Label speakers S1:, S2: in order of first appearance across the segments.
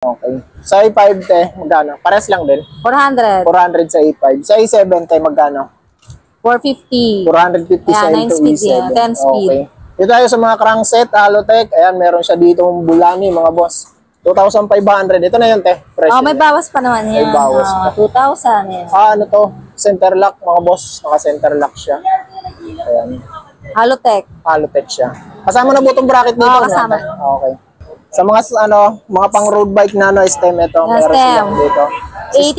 S1: Okay. Sa A5, te, magkano? Pares lang din.
S2: 400.
S1: 400 sa A5. Sa A7, te, magkano?
S2: 450.
S1: 450 sa
S2: Ayan, 9
S1: L2
S2: speed
S1: E7.
S2: yan, 10 speed.
S1: Okay. Dito tayo sa mga crankset, Halotech. Ayan, meron siya dito Bulani, mga boss. 2,500. Ito na yun, te. Presyo
S2: Oh, may bawas pa naman yan.
S1: May bawas pa.
S2: 2,000 yan.
S1: Ano to? Center lock, mga boss. Naka-center lock siya. Ayan.
S2: Halotech.
S1: Halotech siya. Kasama na butong bracket dito.
S2: Oo, kasama.
S1: Okay. Sa mga mga pang road bike na stem ito, meron silang dito.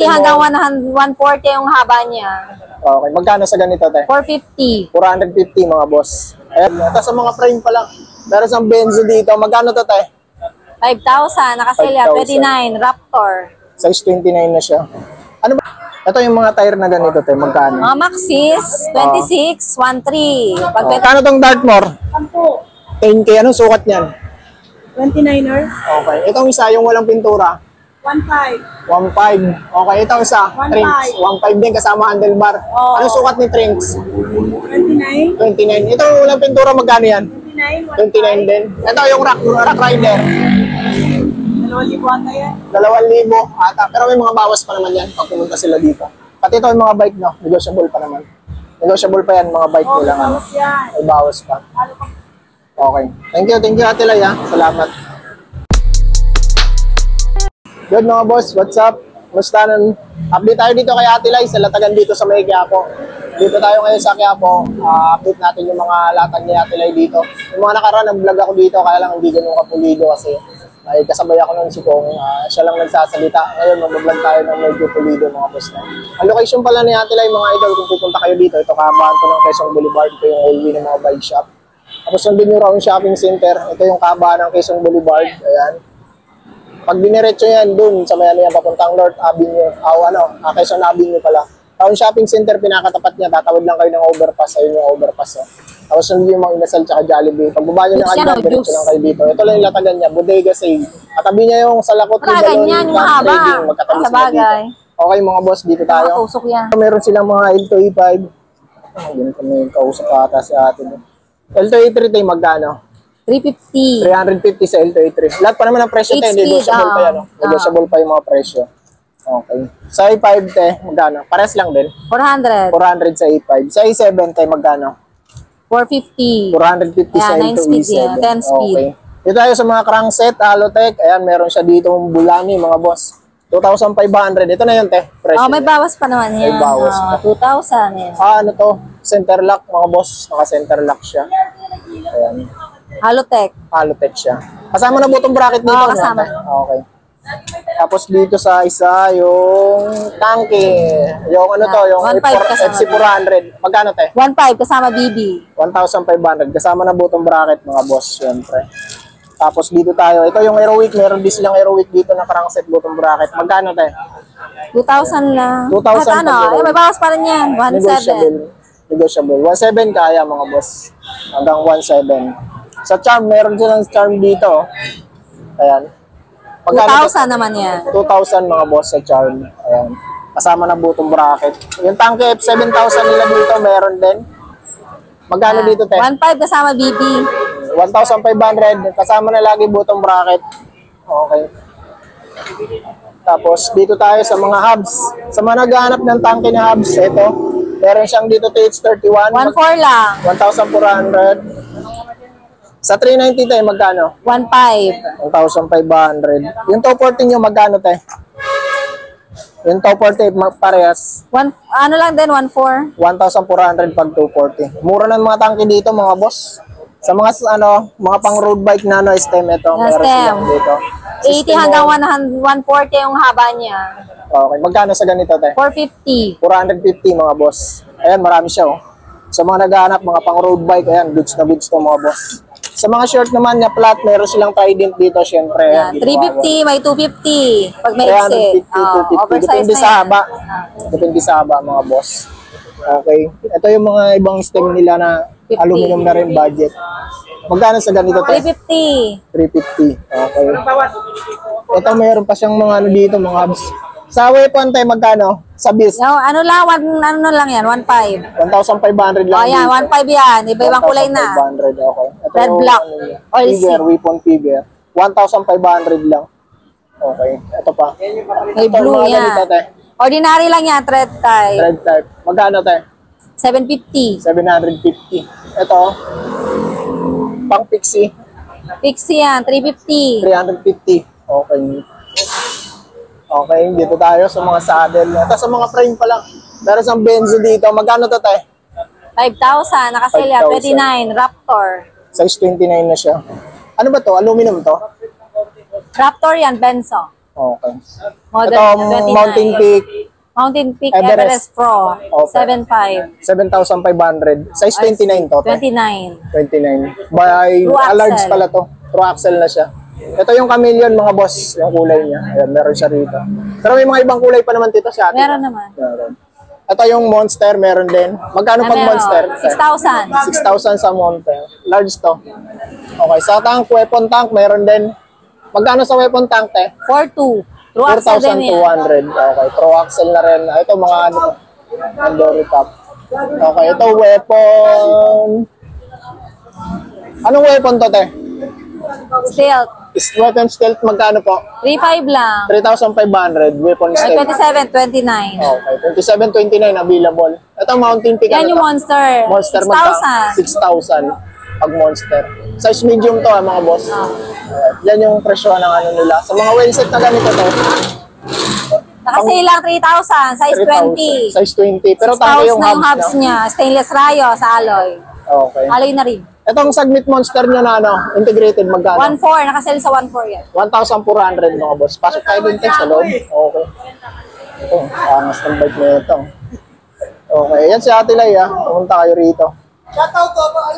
S2: 80 hanggang 140 yung haba niya.
S1: Okay. Magkano sa ganito, te?
S2: 450.
S1: 450, mga boss. Ayan. Ito sa mga frame pa lang. Meron sa Benzo dito. Magkano to, te?
S2: 5,000. Nakasilya. 29. Raptor.
S1: Size 29 na siya. Ano ba? Ito yung mga tire na ganito, te. Magkano?
S2: Mga Maxis. 26. 13.
S1: Magkano tong Dartmoor? 10K. Anong sukat niyan?
S3: 29er.
S1: Okay. Itong isa, yung walang pintura.
S3: 1.5.
S1: 1.5. Okay. Itong isa,
S3: 1.5.
S1: Trinks. 1.5 din kasama handlebar.
S3: Oo.
S1: Anong sukat ni Trinks?
S3: 29.
S1: 29. Itong walang pintura, magkano yan?
S3: 29.
S1: 29 din. Ito yung Rock Rider.
S3: 2,000 ata yan.
S1: 2,000 ata. Pero may mga bawas pa naman yan pag pumunta sila dito. Pati ito yung mga bike, no? Negotiable pa naman. Negotiable pa yan, mga bike nila.
S3: Bawas yan.
S1: May bawas pa. Okay. Thank you, Ate Lay, ha? Salamat. Good, mga boss. What's up? Musta nun? Update tayo dito kay Ate Lay sa latagan dito sa May Quiapo. Dito tayo ngayon sa Quiapo. Update natin yung mga latag ni Ate Lay dito. Yung mga nakaraan, nag-vlog ako dito, kaya lang hindi ganun kapulido kasi ay kasabay ako nun si Kong. Siya lang nagsasalita. Ngayon, mag-vlog tayo ng medyo pulido, mga boss na. Ang location pala ni Ate Lay, mga idol, kung pupunta kayo dito, ito kahabaan ko ng Quezon Boulevard. Ito yung hallway ng mga bike shop. Tapos nandun yung Round Shopping Center. Ito yung kahabaan ng Quezon Boulevard. Ayan. Pag diniretso yan dun sa may yan, papuntang North Avenue. Quezon Avenue pala. Round Shopping Center, pinakatapat niya. Tatawid lang kayo ng overpass. Ayun yung overpass. Tapos nandun yung mga Inasal tsaka Jollibee. Pag baba nyo ng agad, diretso lang kayo dito. Ito lang yung latagan niya. Bodega Save. Katabi niya yung salakot ni Balon.
S2: Ganyan, yung mahaba.
S1: Magkatabi sila dito. Okay, mga boss, dito tayo.
S2: Nakatusok yan.
S1: Meron silang mga L2 E5. Ganito may kausap ata si ate. L2 E3 tayo magkano?
S2: 350.
S1: 350 sa L2 E3. Lahat pa naman ang presyo tayo. Negotiable pa yan. Negotiable pa yung mga presyo. Okay. Sa A5 tayo, magkano? Pares lang din.
S2: 400.
S1: 400 sa A5. Sa A7 tayo magkano?
S2: 450.
S1: 450 sa
S2: Ayan, 9
S1: L2
S2: speed
S1: E7.
S2: yan, 10 speed.
S1: Okay. Dito tayo sa mga crankset, Halotech. Ayan, meron siya dito Bulani, mga boss. 2,500. Ito na yun, te. Presyo
S2: May
S1: niya.
S2: bawas pa naman yan.
S1: May bawas pa.
S2: 2,000 yan.
S1: Ano to? Center lock, mga boss. Naka-center lock siya. Ayan.
S2: Halotech.
S1: Halotech siya. Kasama na butong bracket dito.
S2: Oo, kasama.
S1: Okay. Tapos dito sa isa, yung tanke. Yung ano to, yung
S2: 1.5 kasama.
S1: FC400. Magkano, te?
S2: 1.5 kasama BB.
S1: 1,500. Kasama na butong bracket, mga boss, syempre. Tapos dito tayo. Ito yung Aerowick. Meron din silang Aerowick dito na crankset butong bracket. Magkano, te?
S2: 2,000 lang.
S1: 2,000
S2: may bawas pa rin yan. 1,700.
S1: Negotiable. 1,700 kaya, mga boss. Hanggang 1,700. Sa Charm, meron silang Charm dito. Ayan.
S2: 2,000 naman yan.
S1: 2,000, mga boss, sa Charm. Ayan. Kasama na butong bracket. Yung tanke F7,000 nila dito, meron din. Magkano dito, te?
S2: 1.5 kasama BB.
S1: 1,500. Kasama na lagi butong bracket. Okay. Tapos, dito tayo sa mga hubs. Sa mga naghahanap ng tanke na hubs, ito. Meron siyang dito TH31.
S2: 1.4 lang.
S1: 1,400. Sa 390 tayo, magkano?
S2: 1.5.
S1: 1,500. Yung 240 nyo, magkano tayo? Yung 240, parehas.
S2: Ano lang din, 1.4.
S1: 1,400 pag 240. Mura ng mga tangke dito, mga boss. Sa mga mga pang road bike na stem ito. Meron silang dito.
S2: 80 hanggang 140 yung haba niya.
S1: Okay. Magkano sa ganito, te?
S2: 450.
S1: 450, mga boss. Ayan, marami siya, oh. Sa mga naghahanap, mga pang road bike, ayan, goods na goods to, mga boss. Sa mga short naman niya flat, meron silang trident dito, syempre.
S2: Yeah, 350, may 250. Pag may exit.
S1: 350, 250. Depende sa haba. Depende sa haba, mga boss. Okay. Ito yung mga ibang stem nila na
S2: 50.
S1: aluminum na rin budget. Magkano sa ganito, te?
S2: 350.
S1: 350. Okay. Ito, mayroon pa siyang mga ano dito, mga hubs. Sa weapon tayo, magkano? Sa bis?
S2: Ano lang yan, 1.5.
S1: 1,500 lang.
S2: Oh, yan, 1.5 yan. Iba-ibang kulay na.
S1: 1,500, okay. Ito
S2: Red,
S1: yung,
S2: black, oil
S1: figure,
S2: silk.
S1: weapon figure. 1,500 lang. Okay. Ito pa.
S2: May
S1: Ito,
S2: blue
S1: mga
S2: yan.
S1: ganito, te.
S2: Ordinary lang yan, thread type.
S1: Red type. Magkano, te?
S2: 750.
S1: 750. Ito. Pang Pixie.
S2: Pixie yan, 350.
S1: 350. Okay. Okay, dito tayo sa mga saddle. Ito sa mga frame pa lang. Meron sa Benzo dito. Magkano to, te?
S2: 5,000. Nakaselya,
S1: 5,000.
S2: 29. Raptor.
S1: Size 29 na siya. Ano ba to? Aluminum to?
S2: Raptor yan, Benzo.
S1: Okay.
S2: Model
S1: Ito,
S2: niya, 29.
S1: Mountain Peak.
S2: Mountain Peak
S1: Everest.
S2: Everest Pro.
S1: Okay.
S2: 7.5.
S1: 7,500. Size 29 to, te?
S2: 29.
S1: 29. By
S2: True
S1: a large
S2: axle.
S1: pala to. True axle na siya. Ito yung chameleon, mga boss. Yung kulay niya. Ayan, meron siya rito. Pero may mga ibang kulay pa naman dito sa atin.
S2: Meron naman.
S1: Meron. Ito yung monster, meron din. Magkano pag
S2: Meron.
S1: monster?
S2: 6,000.
S1: 6,000 sa monster. Large to. Okay, sa tank, weapon tank, meron din. Magkano sa weapon tank, te?
S2: 4,200. True axle din yan.
S1: 4,200. Okay, true axle na rin. Ito mga ano, Andori top. Okay, ito weapon. Anong weapon to, te?
S2: Stealth.
S1: Weapon stealth, magkano po?
S2: 3,500 lang.
S1: 3,500. Weapon
S2: May
S1: stealth.
S2: 27, 29.
S1: Okay, 2729 available. Ito Mountain Peak.
S2: Yan
S1: ano
S2: yung
S1: to?
S2: monster.
S1: Monster
S2: 6,000.
S1: 6,000 pag monster. Size medium to mga boss. Yan yung presyo ng ano nila. Sa mga well set na ganito to.
S2: Nakasale lang 3,000. Size
S1: 3,000.
S2: 20.
S1: Size 20. Pero
S2: 6,000
S1: tama yung
S2: na yung
S1: hubs
S2: hubs niya. Stainless rayo sa alloy.
S1: Okay.
S2: Alloy na rin.
S1: Itong Submit Monster nyo na ano, integrated magkano?
S2: 1,400. Nakasale sa 1,400 yan.
S1: 1,400 mga boss. Pasok tayo din tayo sa loob. Okay. Ito, angas ng bike na ito. Okay, yan si Ate Lai pumunta kayo rito.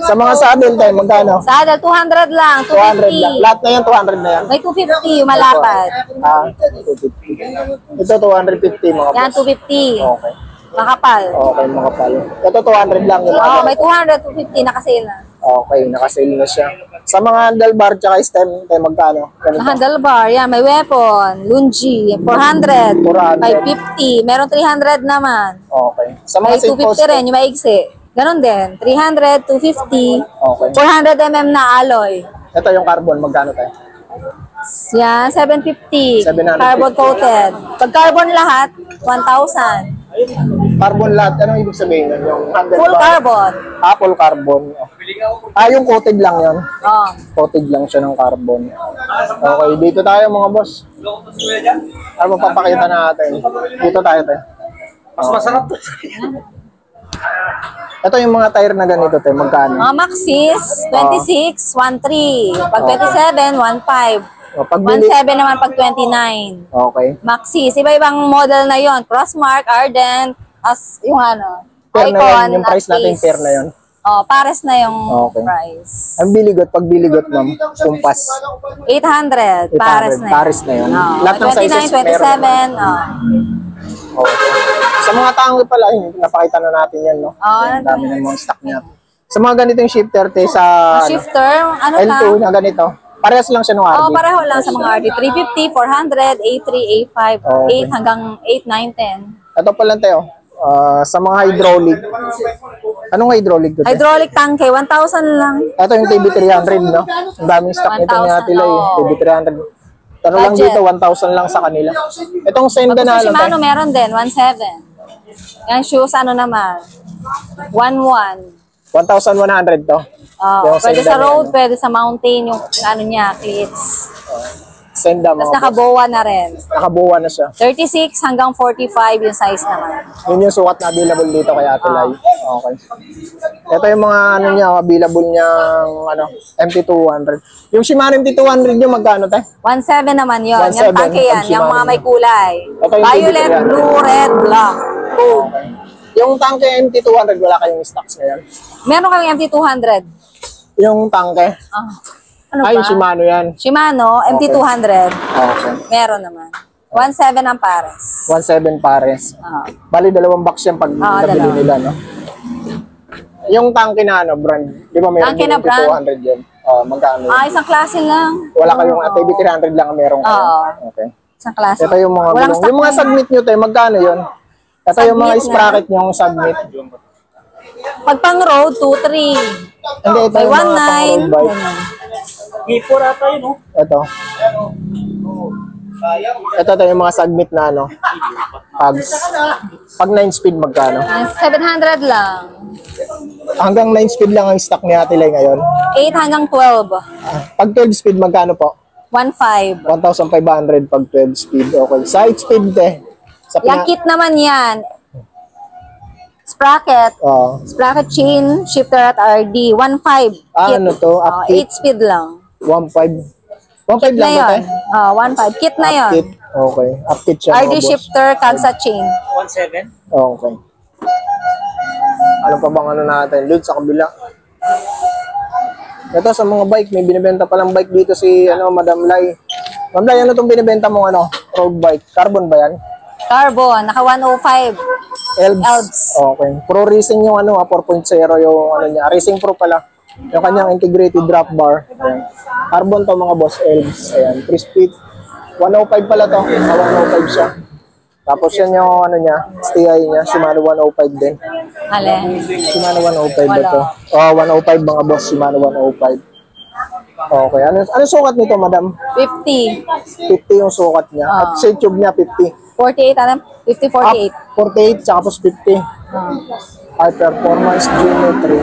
S1: Sa mga saddle tayo, magkano?
S2: Saddle, 200 lang.
S1: 200 lang.
S2: 250.
S1: Lahat na yan, 200 na yan.
S2: May 250 yung malapad.
S1: 250. Ito, 250 mga
S2: Yan,
S1: boss.
S2: 250.
S1: Okay.
S2: Makapal.
S1: Okay, mga palo. Ito, 200 lang yung
S2: Oo,
S1: mga
S2: may 200, 250 nakasale na.
S1: Okay, nakasale na siya. Sa mga handlebar tsaka stem, tayo magkano? Ganito.
S2: Handlebar, yan, may weapon, lungi, 400,
S1: 400.
S2: 550, meron 300 naman.
S1: Okay. Sa mga
S2: May
S1: seat post,
S2: 250 rin, yung maigsi. Ganon din, 300, 250,
S1: okay.
S2: 400 na alloy.
S1: Ito yung carbon, magkano tayo?
S2: Yan, 750,
S1: 750.
S2: carbon coated. Pag carbon lahat, 1,000.
S1: Carbon lahat, anong ibig sabihin nun? Yung handlebar?
S2: Full carbon.
S1: Apple carbon. Yung coated lang yun.
S2: Oh.
S1: Coated lang siya ng carbon. Okay, dito tayo mga boss. Ano papakita natin? Dito tayo tayo.
S4: Mas masarap to.
S1: Ito yung mga tire na ganito tayo, magkano?
S2: Mga Maxis, 26, 13. Pag 27, 15.
S1: O, pag bili,
S2: 17 naman pag 29.
S1: okay.
S2: Maxis, iba-ibang model na yon. Crossmark, Ardent, as yung ano,
S1: Pair na
S2: Icon,
S1: yun, yung price natin
S2: Axis.
S1: pair na yun.
S2: Oh, pares na yung
S1: Okay.
S2: price.
S1: Ang biligot, pag biligot ma'am, kumpas.
S2: 800, pares na yun.
S1: Pares na yun.
S2: Oh,
S1: Lahat ng
S2: 29,
S1: sizes meron
S2: 27, oh.
S1: Okay. Sa mga tangoy pala, napakita na natin yan, no?
S2: Oo,
S1: Ang dami ng mga stock niya. Sa mga ganitong shifter, te, sa
S2: Shifter, ano
S1: L2
S2: ka?
S1: na ganito, parehas lang siya ng RB.
S2: Oh, pareho lang sa mga RD. 350, 400, A3, A5,
S1: Okay.
S2: 8 hanggang 8, 9, 10.
S1: Ito pala, Teo. Sa mga hydraulic. Anong hydraulic to, te?
S2: Hydraulic tanke, 1,000 lang.
S1: Ito yung TB300, no? Ang daming stock nito ni
S2: 1,000,
S1: Ate Lai,
S2: oo.
S1: TB300. Pero lang
S2: Budget.
S1: dito, 1,000 lang sa kanila. Itong
S2: Pag
S1: Senda
S2: gusto
S1: na,
S2: Shimano, meron din, 1,700. Yan, shoes, ano naman, 1,100.
S1: 1,100 to.
S2: Oh,
S1: Yung
S2: pwede
S1: Senda
S2: sa
S1: na
S2: road,
S1: yan,
S2: pwede sa mountain, yung ano niya, cleats.
S1: Senda
S2: Tapos
S1: mo.
S2: nakabowa na rin.
S1: Nakabuwa na siya.
S2: 36 hanggang 45 yung size naman.
S1: Yun yung sukat na available dito kay Ate Lai. Okay. Ito yung mga ano niya, available niyang ano, MT200. Yung Shimano MT200 yung magkano tayo?
S2: 1,700 naman yun.
S1: 1,700
S2: Yung tanke yan,
S1: pag
S2: yung mga
S1: Shimano.
S2: may kulay.
S1: Ito yung
S2: Violet,
S1: TB300.
S2: blue, red, black. Gold.
S1: Yung tangke MT200, wala kayong stocks ngayon.
S2: Meron kami MT200.
S1: Yung tangke,
S2: Ano
S1: ay
S2: ba?
S1: Shimano yan.
S2: Shimano, MT200.
S1: Okay.
S2: Meron naman. 1,700 ang pares.
S1: 1,700 pares.
S2: Ah.
S1: Bali, dalawang box yan pag nabili
S2: dalawa.
S1: nila, no? Yung tangke na ano, brand, di ba mayroon
S2: Tangke
S1: din
S2: na brand?
S1: 200 yun? Magkano yun?
S2: Isang klase lang.
S1: Wala kayong TB300 lang ang meron kayo.
S2: Oo.
S1: Okay.
S2: Isang klase.
S1: Ito yung mga
S2: Walang
S1: gulong.
S2: stock
S1: Yung mga
S2: na yun.
S1: submit nyo tayo, magkano yun? Ito yung mga
S2: Submit na.
S1: sprocket nyo submit.
S2: Pag pang road, 2,300.
S1: Hindi, ito
S2: By
S1: yung mga
S2: 1,900.
S1: pang road bike.
S2: Ganyan.
S4: Hipor ata yun, no?
S1: Ito. Ito yung mga submit na ano. Pag 9 speed magkano?
S2: 700 lang.
S1: Hanggang 9 speed lang ang stock ni Ate Lai ngayon.
S2: 8 hanggang 12.
S1: Pag 12 speed magkano po?
S2: 1.5.
S1: 1,500 pag 12 speed. Okay. Sa 8 speed sa
S2: Yung kit naman yan. Sprocket.
S1: Oh.
S2: Sprocket chain, shifter at RD. 1.5. Kit.
S1: Ano to? Up kit?
S2: 8 speed lang.
S1: 1.5. 1.5
S2: Kit na
S1: lang
S2: yun.
S1: ba
S2: 1.5. Kit na
S1: Up
S2: yun.
S1: kit. Okay. Up kit siya
S2: RD
S1: mga boss.
S2: shifter, kagsa chain.
S3: 1.7.
S1: Okay. Ano pa bang ano natin? Doon sa kabila. Ito sa mga bike, may binibenta palang bike dito si Madam Lai. Madam Lai, ano itong binibenta mong road bike? Carbon ba yan?
S2: Carbon, naka 105.
S1: Elbs.
S2: Elbs.
S1: Okay. Pro racing yung 4.0 yung niya. Racing Pro pala. Yung kanyang integrated drop bar. Ayan. Carbon to mga boss, Elbs. Ayan. 3 speed. 105 pala to. 105 siya. Tapos yan yung niya, STI niya, Shimano 105 din.
S2: Alin?
S1: Shimano 105 ba
S2: Wala.
S1: to? 105 mga boss, Shimano 105. Okay, ano sukat nito, madam?
S2: 50.
S1: 50 yung sukat niya. At sa tube niya, 50.
S2: 48, alam? 50, 48.
S1: 48, tsaka tapos 50. High performance geometry.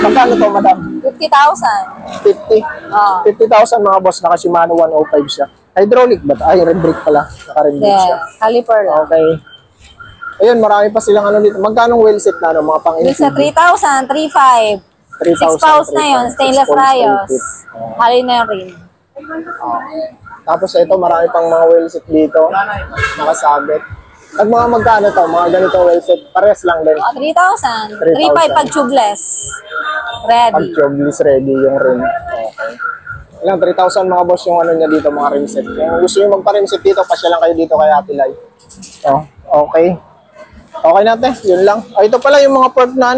S1: Magkano to, madam?
S2: 50,000.
S1: 50.
S2: Oh.
S1: 50,000 mga boss, naka Shimano 105 siya. Hydraulic ba? Ay, red brake pala. Naka red brake siya.
S2: Yes, caliper lang.
S1: Okay. Ayun, marami pa silang dito. Magkano wheel set na, mga pang
S2: Yung sa 3,000, 3,500. 6 pounds na yun, stainless rayos. Hali na yung rin.
S1: Tapos ito, marami pang mga wheel set dito. Nakasabit. Pag mga magkano to, mga ganito wheel set, pares lang din.
S2: 3,000.
S1: 3,000.
S2: 3,500 pag tubeless.
S1: Pag
S2: Ready.
S1: tubeless ready yung rim. Okay. Ilang 3,000 mga boss yung niya dito, mga rim set. Kung gusto nyo magpa-rim set dito, pasya lang kayo dito kay Ate Lai. Okay. Okay natin, yun lang. Ito pala yung mga part na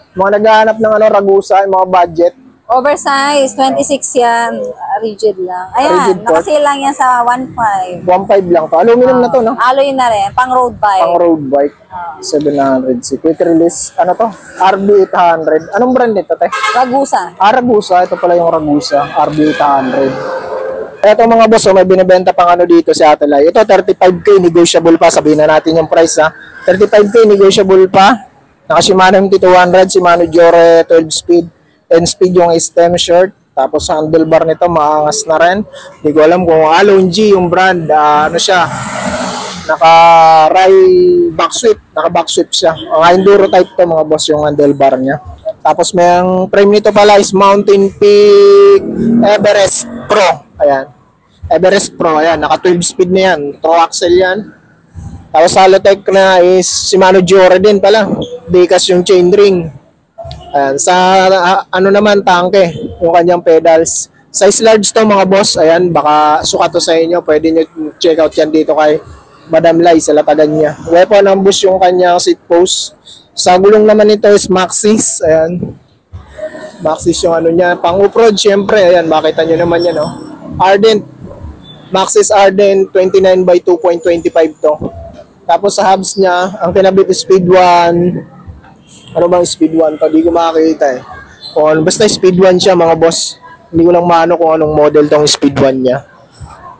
S1: mga naghahanap ng Ragusa, yung mga budget.
S2: Oversize, 26 yan. Rigid lang. Ayan,
S1: Rigid po.
S2: nakasale lang yan sa 1,500.
S1: 1.5 lang to. Aluminum na to, no?
S2: Alloy na rin, pang road bike.
S1: Pang road bike. 700. Si quick release. Ano to? RB800. Anong brand nito, te?
S2: Ragusa.
S1: Ragusa. Ito pala yung Ragusa. RB800. Ito mga boss, may binibenta pang dito si Ate Lai. Ito, 35K, negotiable pa. Sabihin na natin yung price, ha. 35K, negotiable pa. Naka Shimano MT200, Shimano Jore 12 speed. 10 speed yung stem shirt. Tapos handlebar nito, maangas na rin. Hindi ko alam kung Alon G yung brand. Ano siya? Naka-ray back sweep. Naka-back sweep siya. Ang enduro type to mga boss yung handlebar niya. Tapos may frame nito pala is Mountain Peak Everest Pro. Ayan. Everest Pro. Ayan. Naka 12 speed na yan. Pro axle yan. Tapos Halotech na is Shimano Jore din pala. Dikas yung chain ring. Ayan. Sa naman tangke. Yung kanyang pedals. Size large to mga boss. Ayan. Baka sukat to sa inyo. Pwede nyo check out yan dito kay Madam Lai sa latagan niya. Weapon ambush yung kanyang seat post. Sa gulong naman ito is Maxxis. Ayan. Maxxis yung niya. Pang off-road syempre. Ayan. Makita nyo naman yan. Ardent. Maxxis Ardent 29 by 2.25 to. Tapos sa hubs niya, ang kinabit is speed 1. Ano bang speed 1 to? Di ko makakita basta speed 1 siya mga boss. Hindi ko lang maano kung anong model tong speed 1 niya.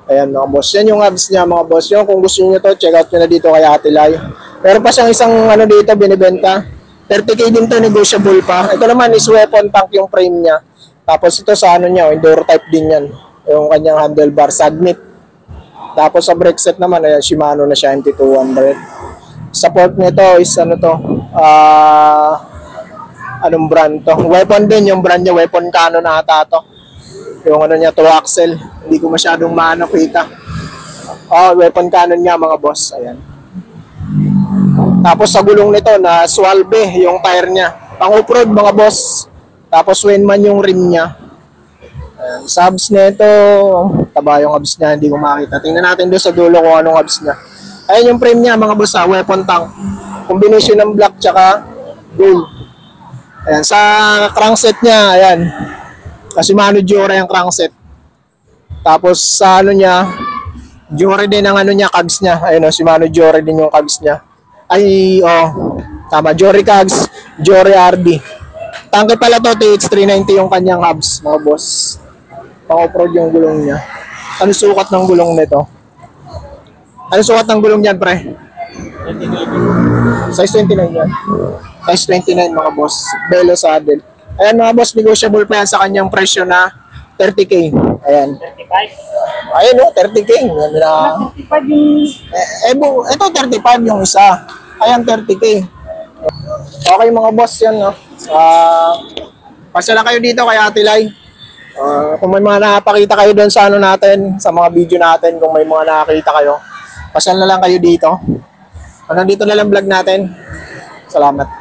S1: Ayan mga boss. Yan yung hubs niya mga boss. Yung kung gusto niyo to, check out nyo na dito kay Ate Lai. Meron pa siyang isang dito binibenta. 30K din to, negotiable pa. Ito naman is weapon tank yung frame niya. Tapos ito sa niya, enduro type din yan. Yung kanyang handlebar, Sagnit. Tapos sa brake set naman, ayan, Shimano na siya, MT200. Support nito is anong brand to? Weapon din yung brand niya, Weapon Canon na ata to. Yung niya, to axle. Hindi ko masyadong kita. Weapon Canon niya mga boss, ayan. Tapos sa gulong nito na Swalbe yung tire niya. Pang off-road mga boss. Tapos Wenman yung rim niya. Ayan. Sa hubs nito, taba yung hubs niya, hindi ko makita. Tingnan natin doon sa dulo kung anong hubs niya. Ayan yung frame niya mga boss, weapon tank. Combination ng black tsaka gold. Ayan, sa crankset niya, ayan. Kasi Shimano Jore yung crankset. Tapos sa niya, Jore din ang niya, cogs niya. Ayun Shimano Jore din yung cogs niya. Tama, Jore cogs, Jore RD. Tangke pala to, TH390 yung kanyang hubs, mga boss. Pang off-road yung gulong niya. Ano sukat ng gulong nito? Ano sukat ng gulong niyan, pre? 29. Size 29 yan. Size 29 mga boss. Velo saddle. Ayan mga boss, negotiable pa yan sa kanyang presyo na 30K. Ayan. 35? Ayan o, 30K. Yan na. Ito 35 yung isa. Ayan, 30K. Okay mga boss yan, no? Pasya lang kayo dito kay Ate Lai. Kung may mga nakapakita kayo doon sa ano natin, sa mga video natin, kung may mga nakakita kayo, pasya na lang kayo dito. Hanggang dito na lang vlog natin. Salamat.